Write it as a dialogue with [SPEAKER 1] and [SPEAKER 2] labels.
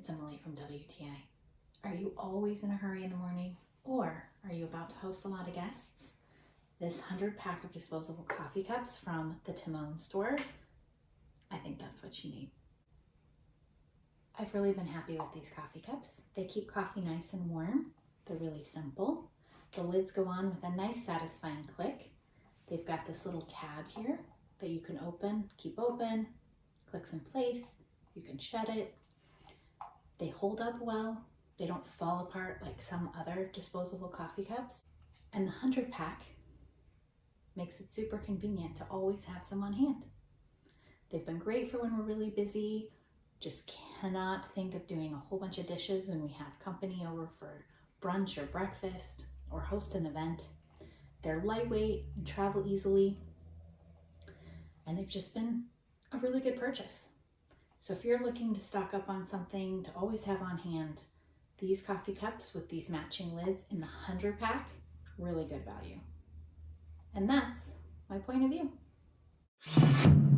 [SPEAKER 1] it's Emily from WTI. Are you always in a hurry in the morning, or are you about to host a lot of guests? This 100 pack of disposable coffee cups from the Tamone store, I think that's what you need. I've really been happy with these coffee cups. They keep coffee nice and warm. They're really simple. The lids go on with a nice satisfying click. They've got this little tab here that you can open, keep open, clicks in place. You can shut it. They hold up well. They don't fall apart like some other disposable coffee cups. And the 100 pack makes it super convenient to always have some on hand. They've been great for when we're really busy, just cannot think of doing a whole bunch of dishes when we have company over for brunch or breakfast or host an event. They're lightweight and travel easily, and they've just been a really good purchase. So if you're looking to stock up on something to always have on hand, these coffee cups with these matching lids in the 100 pack, really good value. And that's my point of view.